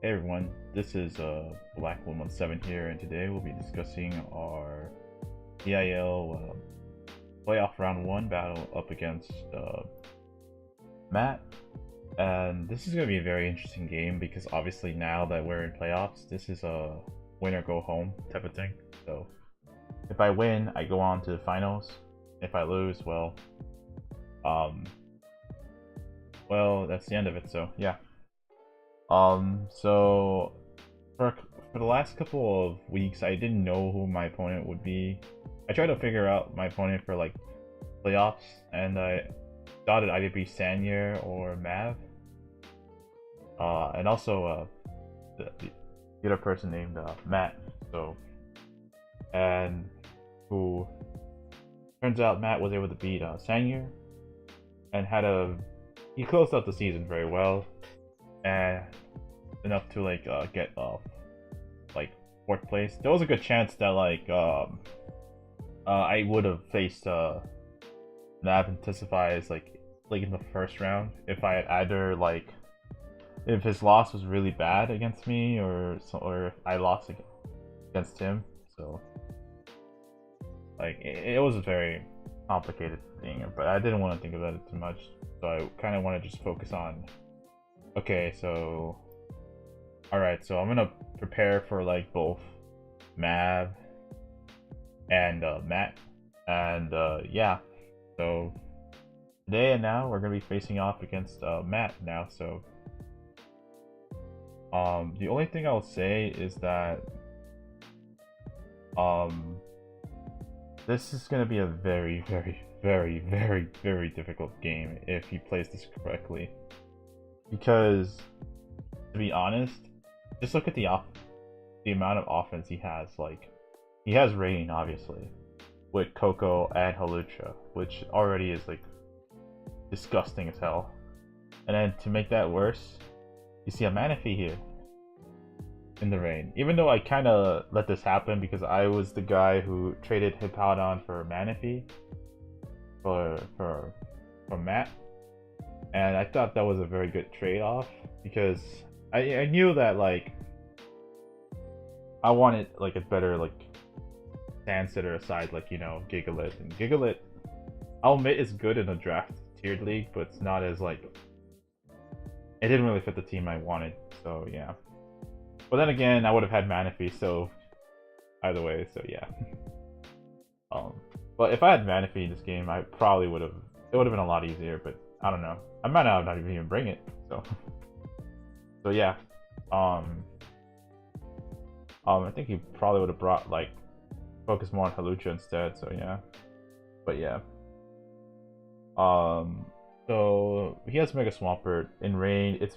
Hey everyone, this is Black117 here, and today we'll be discussing our CIL playoff round 1 battle up against Matt. And this is going to be a very interesting game because obviously now that we're in playoffs, this is a win or go home type of thing. So if I win, I go on to the finals. If I lose, um, well, that's the end of it. So yeah. So for the last couple of weeks, I didn't know who my opponent would be. I tried to figure out my opponent for like playoffs, and I thought it'd either be Sanya or Mav. And also the other person named Matt. So, and who turns out Matt was able to beat Sanya, and he closed out the season very well, and enough to like get like 4th place. There was a good chance that I would have faced Nav and Testifies like in the first round if I had either if his loss was really bad against me or if I lost against him. So like it was a very complicated thing, but I didn't want to think about it too much. So I kind of want to just focus on, okay, so alright, so I'm gonna prepare for like both Mav and Matt, and yeah, so today and now we're gonna be facing off against Matt now. So the only thing I'll say is that this is gonna be a very, very, very, very, very difficult game if he plays this correctly, because to be honest, just look at the amount of offense he has. Like, he has Rain, obviously, with Coco and Halucha, which already is like disgusting as hell. And then to make that worse, you see a Manaphy here in the Rain. Even though I kind of let this happen because I was the guy who traded Hippowdon for Manaphy for Matt, and I thought that was a very good trade-off because I knew that like I wanted like a better like stand sitter aside, like, you know, Gigalit. And Gigalit, I'll admit, is good in a draft tiered league, but it's not as like, it didn't really fit the team I wanted. So yeah. But then again, I would have had Manaphy, so either way, so yeah. But if I had Manaphy in this game, I probably would have. It would have been a lot easier, but I don't know. I might not even bring it. So. So yeah, I think he probably would have brought like focused more on Halucha instead. So yeah, but yeah, so he has Mega Swampert in Rain. It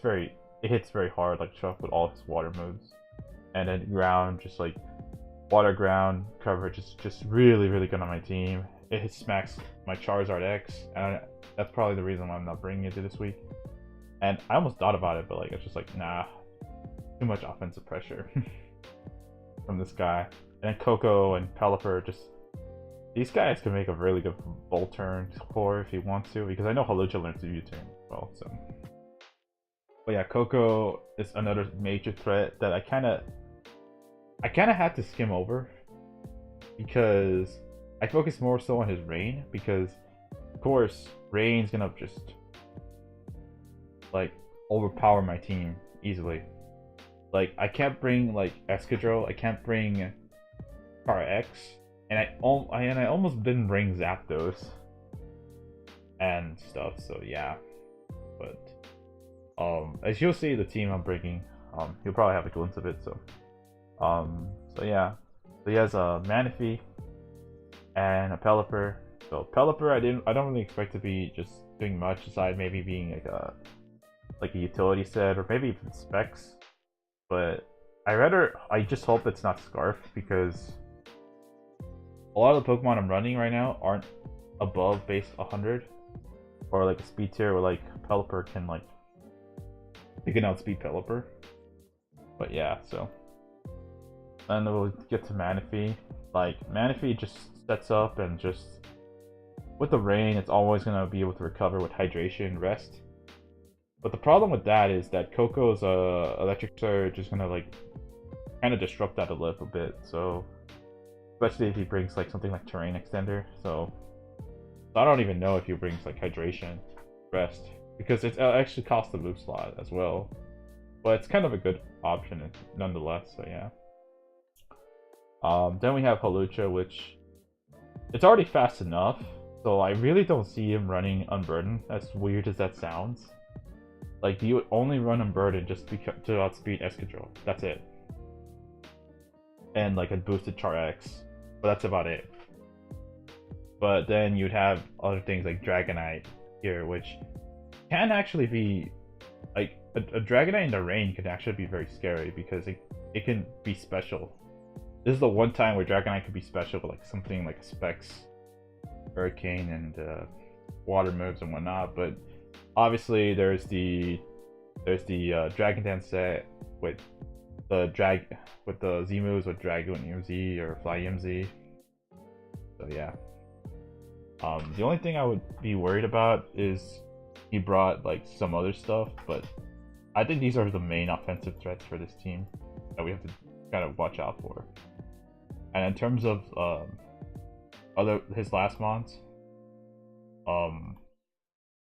hits very hard, like Chuck with all his water moves, and then ground, just like water ground coverage is just really, really good on my team. It smacks my Charizard X, and that's probably the reason why I'm not bringing it to this week. And I almost thought about it, but like it's just like, nah, too much offensive pressure from this guy. And then Coco and Pelipper, just these guys can make a really good Volturn core if he wants to, because I know Halucha learns to U-turn as well. So, but yeah, Coco is another major threat that I kind of had to skim over because I focus more so on his Rain, because of course Rain's gonna just like overpower my team easily. Like, I can't bring like Escadrille, I can't bring Car X, and I almost didn't bring Zapdos and stuff. So yeah, but as you'll see, the team I'm bringing, you'll probably have a glimpse of it. So so yeah, so he has a Manaphy and a Pelipper. So Pelipper, I don't really expect to be just doing much aside maybe being like a utility set or maybe even specs, but I just hope it's not Scarf, because a lot of the Pokemon I'm running right now aren't above base 100 or like a speed tier where like Pelipper can like, you can outspeed Pelipper. But yeah, so then we'll get to Manaphy. Like, Manaphy just sets up, and just with the Rain, it's always gonna be able to recover with hydration, rest. But the problem with that is that Coco's Electric Surge is gonna like kind of disrupt that a little bit. So especially if he brings like something like Terrain Extender. So I don't even know if he brings like Hydration, Rest, because it actually costs the move slot as well. But it's kind of a good option nonetheless. So yeah. Then we have Hawlucha, which it's already fast enough. So I really don't see him running Unburden, as weird as that sounds. Like, you would only run Unburden just to outspeed Escadrille. That's it. And like a boosted Char X. But that's about it. But then you'd have other things like Dragonite here, which can actually be... Like, a Dragonite in the rain can actually be very scary because it can be special. This is the one time where Dragonite could be special with like something like Specs, Hurricane, and water moves and whatnot. But obviously there's the Dragon Dance set with the Z moves with Dragoon EMZ or Fly EMZ. So yeah. The only thing I would be worried about is he brought like some other stuff, but I think these are the main offensive threats for this team that we have to kind of watch out for. And in terms of his last mons,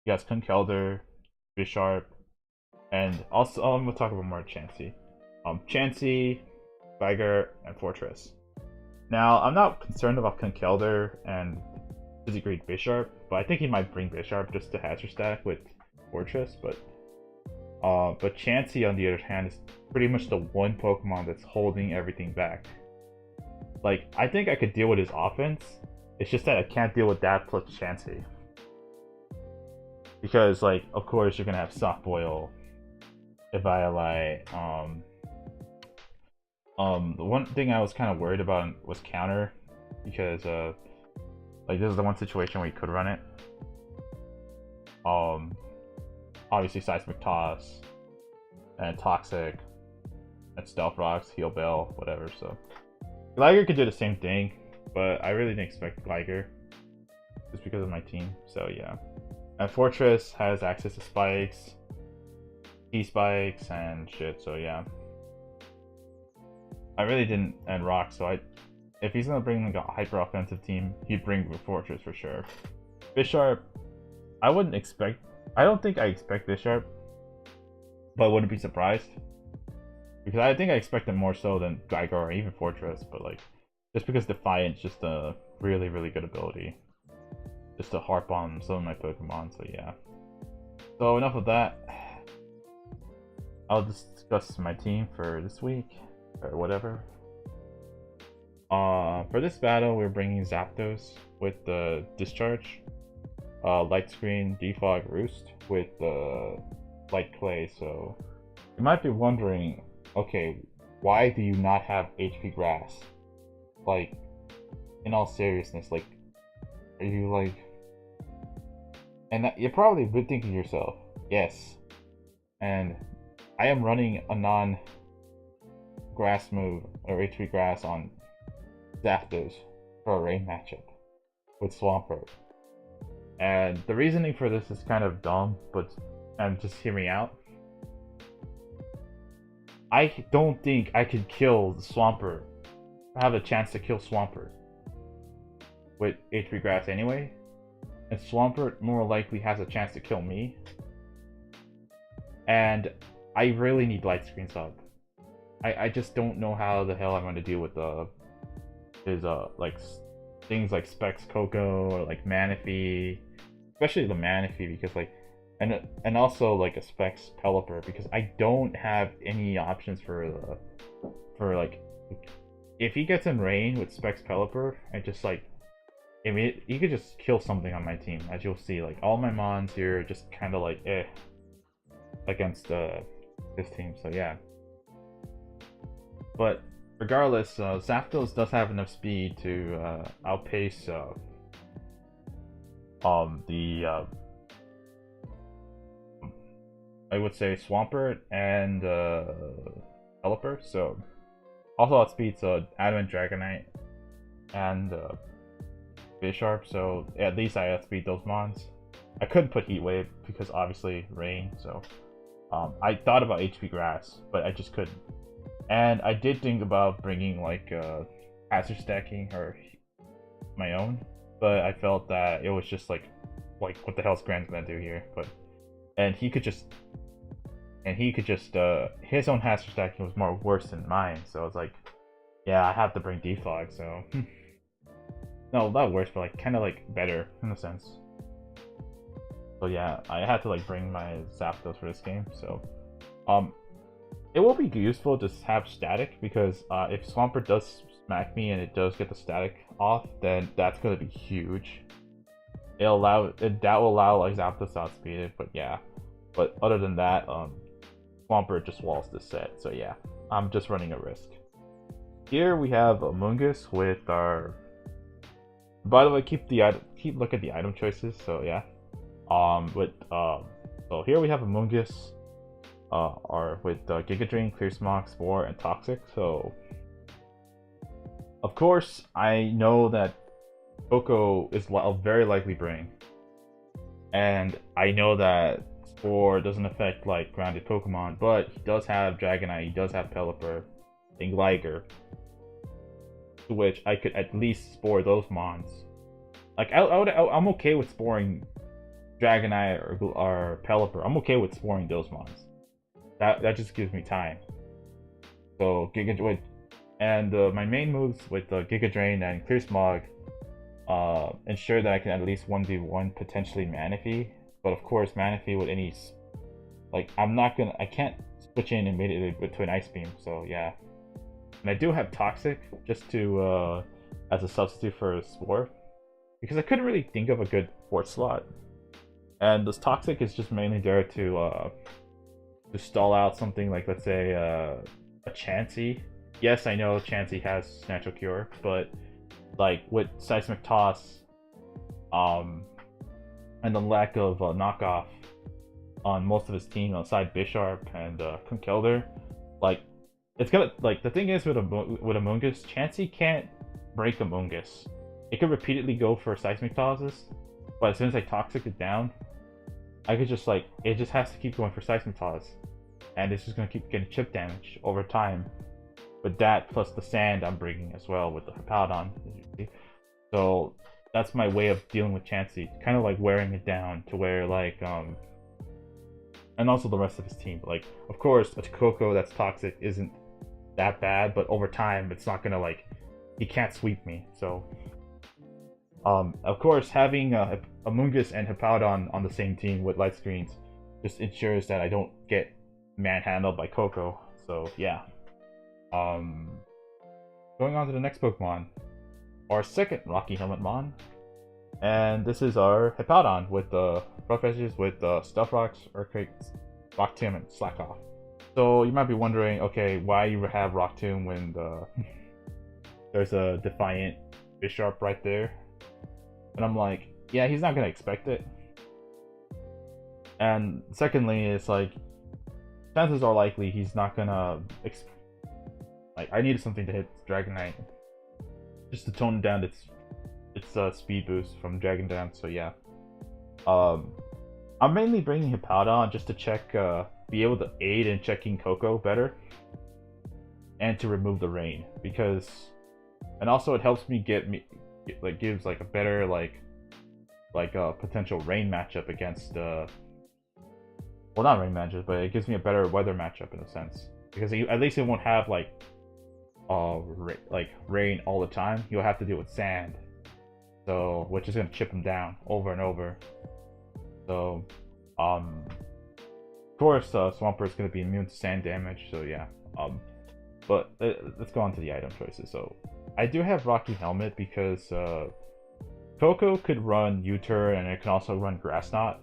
he has Conkeldurr, Bisharp, and also I'm gonna talk about more Chansey. Chansey, Viger, and Fortress. Now I'm not concerned about Conkeldurr and Physigrade Bisharp, but I think he might bring Bisharp just to hazard stack with Fortress. But Chansey on the other hand is pretty much the one Pokemon that's holding everything back. Like, I think I could deal with his offense. It's just that I can't deal with that plus Chansey. Because, like, of course you're gonna have Soft Boil, Eviolite. The one thing I was kind of worried about was counter, because like this is the one situation where you could run it. Obviously Seismic Toss, and Toxic, and Stealth Rocks, Heal Bell, whatever. So Gligar could do the same thing, but I really didn't expect Gligar just because of my team. So yeah. And Fortress has access to spikes, T-spikes, and shit, so yeah. I really didn't, and Rock, so if he's gonna bring like a hyper offensive team, he'd bring Fortress for sure. Bisharp, I don't think I expect Bisharp, but I wouldn't be surprised. Because I think I expect him more so than Gligar or even Fortress, but like, just because Defiant's just a really, really good ability. Just to harp on some of my Pokemon, so yeah. So enough of that. I'll discuss my team for this week, or whatever. For this battle, we're bringing Zapdos with the Discharge, Light Screen, Defog, Roost with the Light Clay. So you might be wondering, okay, why do you not have HP Grass? Like, in all seriousness, like, are you like... And you're probably thinking to yourself, yes, and I am running a non-grass move, or HP Grass on Zapdos for a rain matchup with Swampert. And the reasoning for this is kind of dumb, but just hear me out. I don't think I could kill the Swampert, have a chance to kill Swampert with HP Grass anyway. And Swampert more likely has a chance to kill me. And I really need Light Screens up. I just don't know how the hell I'm going to deal with his like things like Specs Coco or like Manaphy, especially the Manaphy, because like and also like a Specs Pelipper, because I don't have any options for like if he gets in rain with Specs Pelipper, I just like, I mean, you could just kill something on my team, as you'll see. Like, all my mons here are just kind of like, against this team, so yeah. But regardless, Zapdos does have enough speed to outpace I would say Swampert and Pelipper. So also outspeeds Adamant Dragonite and Bisharp, so at least I outspeed those mons. I couldn't put Heat Wave because obviously rain, so I thought about HP Grass, but I just couldn't. And I did think about bringing like hazard stacking or my own, but I felt that it was just like what the hell's Grant gonna do here? But and he could just his own hazard stacking was more worse than mine, so I was like, yeah, I have to bring defog. So no, not worse, but like kind of like better in a sense. So yeah, I had to like bring my Zapdos for this game. So it will be useful to have static because if Swampert does smack me and it does get the static off, then that's gonna be huge. That will allow like Zapdos to outspeed it, but yeah. But other than that, Swampert just walls this set, so yeah, I'm just running a risk. Here we have Amoonguss with our. By the way, keep look at the item choices. So yeah, so here we have Amoonguss, with Giga Drain, Clear Smog, Spore, and Toxic. So of course I know that Coco is very likely bring, and I know that Spore doesn't affect like grounded Pokemon, but he does have Dragonite, he does have Pelipper, and Gligar, to which I could at least spore those mons. Like I'm okay with sporing Dragonite or Pelipper. I'm okay with sporing those mons. That just gives me time. So my main moves with Giga Drain and Clear Smog ensure that I can at least 1v1 potentially Manaphy. But of course, Manaphy with any I can't switch in immediately to an Ice Beam. So yeah, and I do have Toxic just to as a substitute for a Spore, because I couldn't really think of a good fourth slot. And this Toxic is just mainly there to stall out something like, let's say, a Chansey. Yes, I know Chansey has Natural Cure, but like with Seismic Toss, and the lack of knockoff on most of his team outside Bisharp and Conkeldurr, like it's gonna the thing is with Amoonguss, Chansey can't break Amoonguss. It could repeatedly go for Seismic Tosses, but as soon as I Toxic it down, I could just it just has to keep going for Seismic Toss, and it's just gonna keep getting chip damage over time. With that plus the sand I'm bringing as well with the Hippowdon, as you see. So that's my way of dealing with Chansey, kind of like wearing it down to where and also the rest of his team. Like, of course, a Coco that's Toxic isn't that bad, but over time it's not gonna he can't sweep me. So of course, having Amoonguss and Hippowdon on the same team with light screens just ensures that I don't get manhandled by Coco. So yeah. Going on to the next Pokemon, our second Rocky Helmet Mon, and this is our Hippowdon with the rough edges with Stuff Rocks, Earthquake, Rock Tomb, and Slack Off. So you might be wondering, okay, why you have Rock Tomb when there's a Defiant Bisharp right there? And I'm like, yeah, he's not gonna expect it. And secondly, it's chances are likely he's not gonna I needed something to hit Dragonite, just to tone down its speed boost from Dragon Dance. So yeah, I'm mainly bringing Hippowdon just to check, be able to aid in checking Coco better, and to remove the rain, and also it helps me gives a better potential rain matchup against well, not rain matchup, but it gives me a better weather matchup in a sense, because at least it won't have rain all the time. You'll have to deal with sand, so which is gonna chip him down over and over. So of course Swampert is gonna be immune to sand damage, so yeah. But let's go on to the item choices. So I do have Rocky Helmet because Coco could run U-turn, and it can also run Grass Knot,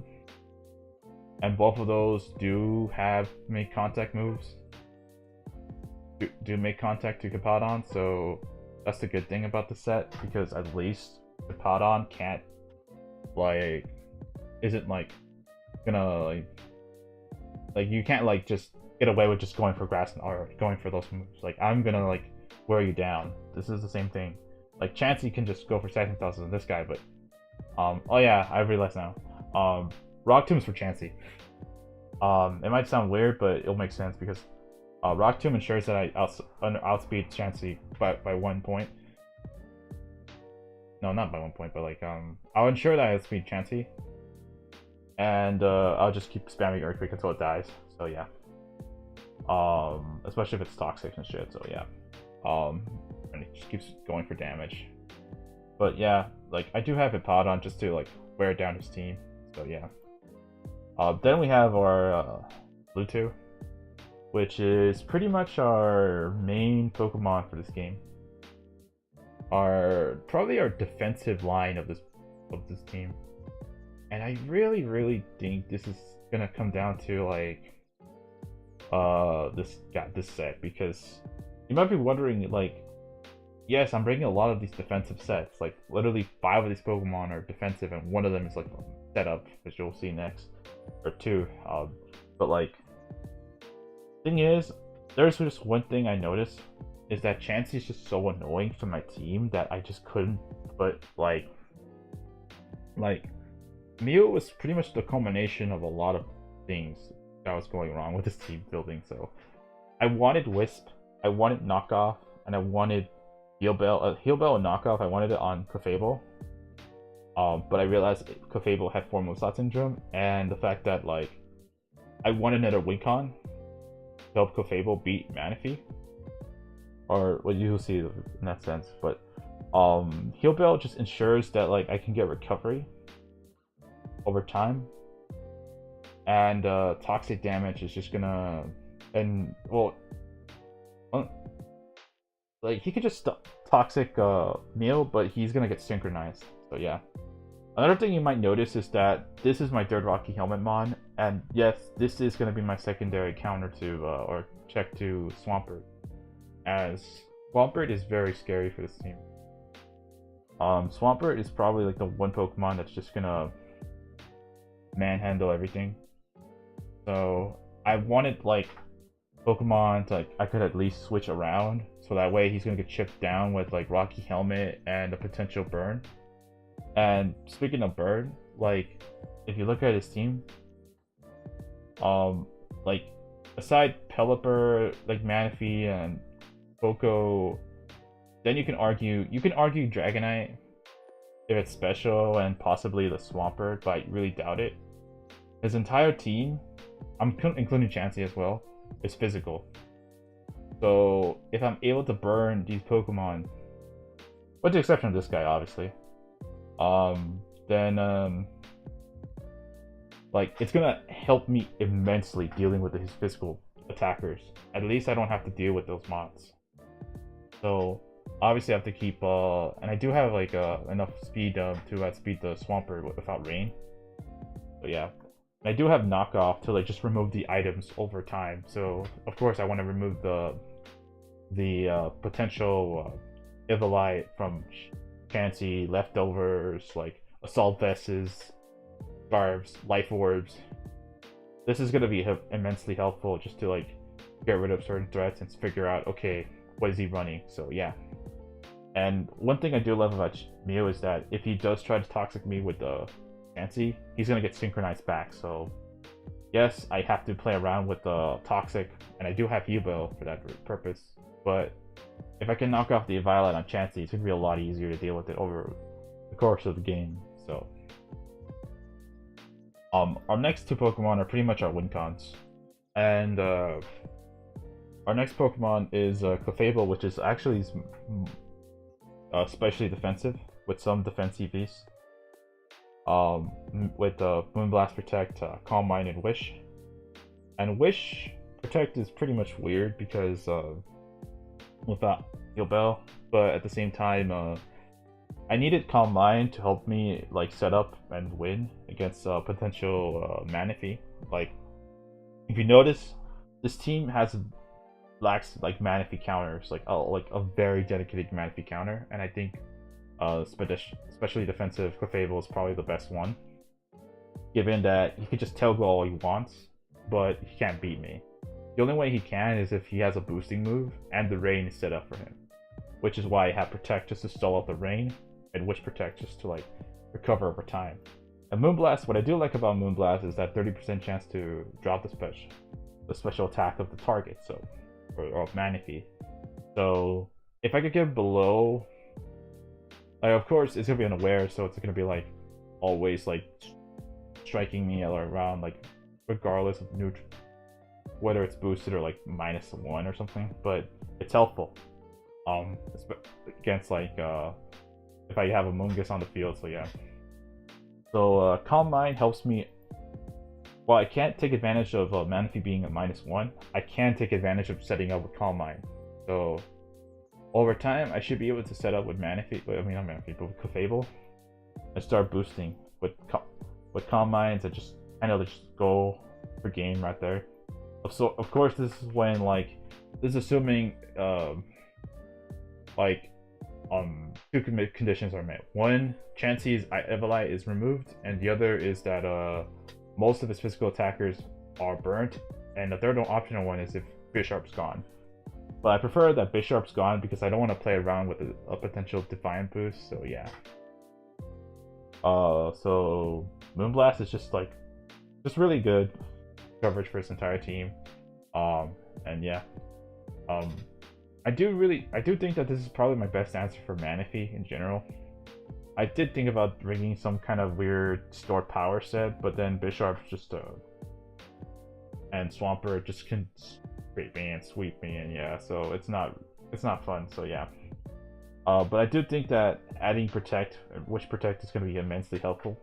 and both of those do have make contact moves. Do make contact to Hippowdon, so that's the good thing about the set, because at least Hippowdon can't isn't gonna you can't just get away with just going for Grass or going for those moves. I'm gonna wear you down. This is the same thing. Chansey can just go for Seismic Tosses on this guy, but oh yeah, I realize now. Rock Tomb's for Chansey. It might sound weird, but it'll make sense because Rock Tomb ensures that I outspeed Chansey by 1 point. No, not by 1 point, but like I'll ensure that I outspeed Chansey, and I'll just keep spamming Earthquake until it dies. So yeah. Especially if it's toxic and shit. So yeah. And it just keeps going for damage. But yeah, like I do have Hippowdon just to like wear down his team. So yeah. Then we have our Bluetooth, which is pretty much our main Pokemon for this game. Probably our defensive line of this team. And I really think this is gonna come down to like this set, because you might be wondering, like, yes, I'm bringing a lot of these defensive sets. Like literally 5 of these Pokemon are defensive, and 1 of them is like setup, which you'll see next, or 2. But like, thing is, there's just one thing I noticed is that Chansey is just so annoying for my team that I just couldn't put like Mew was pretty much the culmination of a lot of things that was going wrong with this team building. So I wanted Wisp, I wanted Knockoff, and I wanted Heal Bell. Heal Bell and Knockoff, I wanted it on Clefable. But I realized Clefable had 4 Moveslot Syndrome, and the fact that like I wanted another Wincon to help Clefable beat Manaphy, or what you'll see in that sense. But Heal Bell just ensures that like I can get recovery over time, and toxic damage is just gonna, and well, like he could just toxic Mew, but he's gonna get synchronized. So yeah. Another thing you might notice is that this is my 3rd Rocky Helmet Mon, and yes, this is gonna be my secondary counter to or check to Swampert, as Swampert is very scary for this team. Swampert is probably like the one Pokemon that's just gonna manhandle everything. So I wanted like Pokemon to like I could at least switch around, so that way he's gonna get chipped down with like Rocky Helmet and a potential burn. And speaking of burn, like if you look at his team, like aside Pelipper, like Manaphy and Poco, then you can argue Dragonite if it's special, and possibly the Swampert, but I really doubt it. His entire team, I'm including Chansey as well, is physical. So if I'm able to burn these Pokemon, with the exception of this guy, obviously, then like it's gonna help me immensely dealing with his physical attackers. At least I don't have to deal with those mods. So obviously I have to keep and I do have like enough speed to outspeed the Swampert without rain. But yeah, I do have Knockoff to like just remove the items over time. So of course I want to remove the potential Eviolite from Chansey, leftovers like Assault Vests, Scarves, Life Orbs. This is gonna be immensely helpful just to like get rid of certain threats and figure out, okay, what is he running? So yeah. And one thing I do love about Mew is that if he does try to toxic me with the Chansey, he's gonna get synchronized back. So yes, I have to play around with the toxic, and I do have Heal for that purpose. But if I can knock off the Violet on Chansey, it's gonna be a lot easier to deal with it over the course of the game. So our next 2 Pokemon are pretty much our Wincons, and our next Pokemon is Clefable, which is actually especially defensive with some defense EVs. With Moonblast, Protect, Calm Mind, and Wish. And Wish Protect is pretty much weird because without Heal Bell, but at the same time, I needed Calm Mind to help me like set up and win against potential Manaphy. Like, if you notice, this team lacks like Manaphy counters, like a very dedicated Manaphy counter, and I think especially defensive Clefable is probably the best one, given that he could just tail go all he wants, but he can't beat me. The only way he can is if he has a boosting move and the rain is set up for him, which is why I have Protect just to stall out the rain, and Wish Protect just to like recover over time. And Moonblast, what I do like about Moonblast is that 30% chance to drop the special attack of the target, so or of Manaphy. So if I could get below, like of course it's gonna be unaware, so it's gonna be like always like striking me around like regardless of whether it's boosted or like -1 or something, but it's helpful. Against like if I have a Moongus on the field, so yeah. So Calm Mind helps me. Well, I can't take advantage of Manaphy being a -1. I can take advantage of setting up with Calm Mind. So over time, I should be able to set up with Manaphy. I mean, not Manaphy, but with Clefable, and start boosting with Calm Minds and just just go for game right there. So of course, this is when like this is assuming like two conditions are met. One, Chansey's Evilite is removed, and the other is that most of his physical attackers are burnt, and the third optional one is if Bisharp's gone. But I prefer that Bisharp's gone because I don't want to play around with a potential Defiant boost, so yeah. So Moonblast is just really good coverage for his entire team. And yeah. I do think that this is probably my best answer for Manaphy in general. I did think about bringing some kind of weird stored power set, but then Bisharp's just and Swampert just can scrape me and sweep me, and yeah, so it's not fun. So yeah. But I do think that adding Protect, which Protect is going to be immensely helpful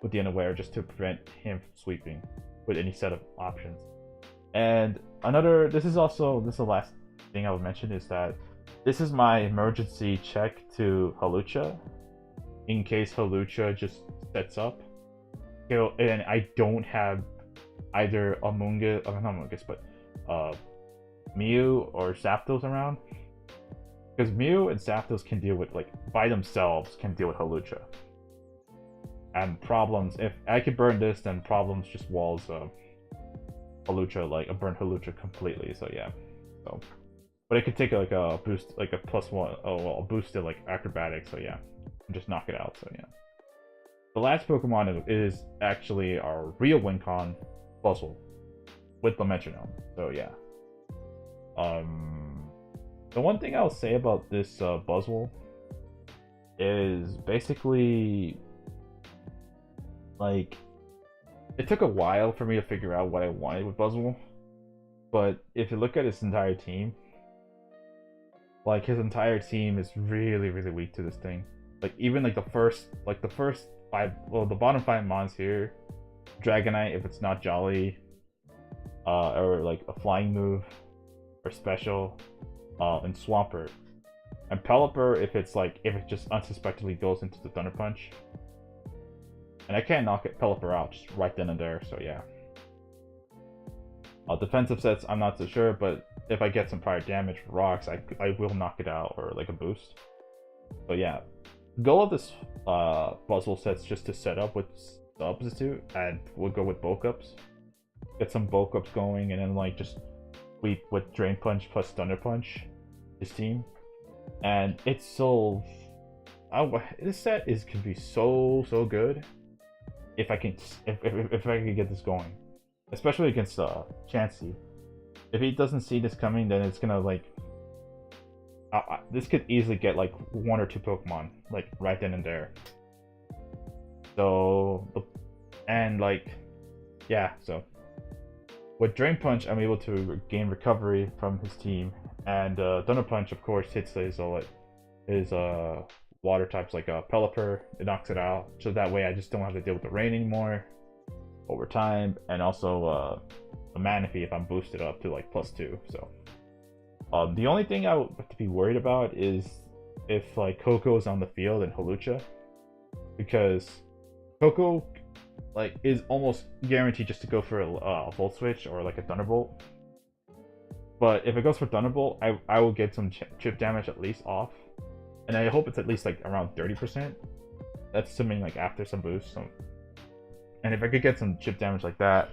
with the Unaware, just to prevent him from sweeping with any set of options. And this is the last thing I would mention, is that this is my emergency check to Hawlucha in case Hawlucha just sets up, and I don't have either Amoonguss, not Amoonguss, but Mew or Zapdos around, because Mew and Zapdos can deal with, like, by themselves can deal with Hawlucha, and problems. If I could burn this, then problems just walls Hawlucha, like a burn Hawlucha completely. So yeah, so. But it could take like a boost, like a +1, a boosted like acrobatics, so yeah, and just knock it out, so yeah. The last Pokemon is actually our real Wincon, Buzzle, with the Metronome, so yeah. The one thing I'll say about this Buzzle is basically, like, it took a while for me to figure out what I wanted with Buzzle, but if you look at his entire team, like, his entire team is really, really weak to this thing. Like, even like the first 5, well, the bottom 5 mons here, Dragonite if it's not Jolly, or like a flying move, or special, and Swampert, and Pelipper if it just unsuspectedly goes into the Thunder Punch. And I can't knock Pelipper out just right then and there, so yeah. Defensive sets, I'm not so sure, but if I get some prior damage for rocks, I will knock it out, or like a boost. But yeah, the goal of this Buzzle set's just to set up with Substitute, and we'll go with bulk ups. Get some bulk ups going, and then like just sweep with Drain Punch plus Thunder Punch his team. And it's so... this set can be so good if I can get this going. Especially against Chansey. If he doesn't see this coming, then it's gonna like... this could easily get like 1 or 2 Pokemon, like right then and there. So... and like... yeah, so... with Drain Punch, I'm able to gain recovery from his team. And Thunder Punch, of course, hits his water types, like Pelipper. It knocks it out. So that way I just don't have to deal with the rain anymore over time, and also a Manaphy if I'm boosted up to like +2. So the only thing I would have to be worried about is if like Coco is on the field and Hawlucha, because Coco like is almost guaranteed just to go for a Volt Switch or like a Thunderbolt. But if it goes for Thunderbolt, I will get some chip damage at least off, and I hope it's at least like around 30%. That's assuming like after some boost. And if I could get some chip damage like that,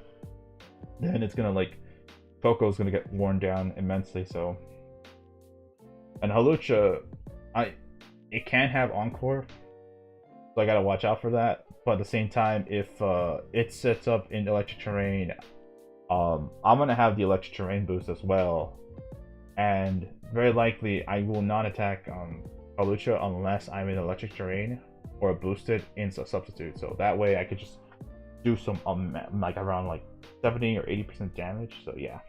then it's gonna like Coco's gonna get worn down immensely. So, and Hawlucha, it can have Encore, So I gotta watch out for that. But at the same time, if it sets up in electric terrain, I'm gonna have the electric terrain boost as well, and very likely I will not attack Alucha unless I'm in electric terrain or boosted in a substitute. So that way I could just do some like around like 70 or 80% damage. So yeah.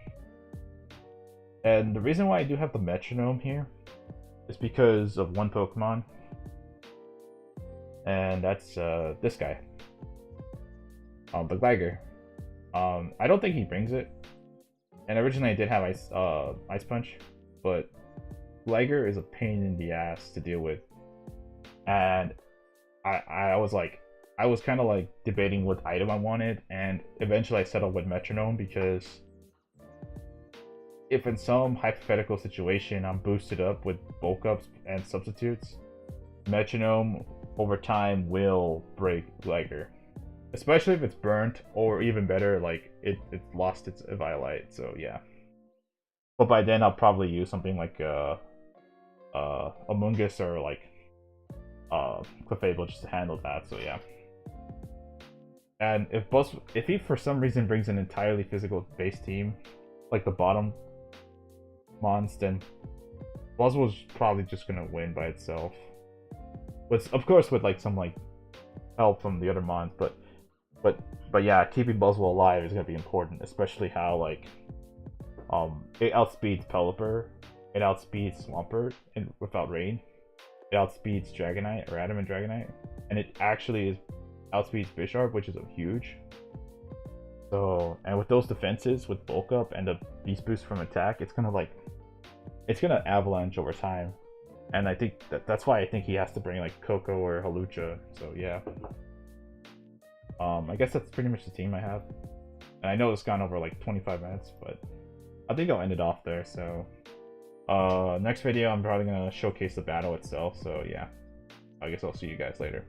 And the reason why I do have the metronome here is because of one Pokemon, and that's this guy, the Gligar. I don't think he brings it, and originally I did have Ice Punch, but Gligar is a pain in the ass to deal with, and I was like, I was kind of like debating what item I wanted, and eventually I settled with Metronome because if in some hypothetical situation I'm boosted up with bulk ups and substitutes, Metronome over time will break Gligar. Especially if it's burnt, or even better, like it's lost its Eviolite, so yeah. But by then I'll probably use something like Amoonguss or like Clefable just to handle that, so yeah. And if he for some reason brings an entirely physical base team, like the bottom mons, then Buzzwole's probably just gonna win by itself. With, of course, with like some like help from the other mons, but yeah, keeping Buzzwole alive is gonna be important, especially how like it outspeeds Pelipper, it outspeeds Swampert and without rain, it outspeeds Dragonite or Adamant Dragonite, and it actually is outspeeds Bisharp, which is a huge. So, and with those defenses, with bulk up and the beast boost from attack, it's gonna avalanche over time. And I think that's why I think he has to bring like Coco or Halucha. So yeah. I guess that's pretty much the team I have. And I know it's gone over like 25 minutes, but I think I'll end it off there. So next video I'm probably gonna showcase the battle itself. So yeah. I guess I'll see you guys later.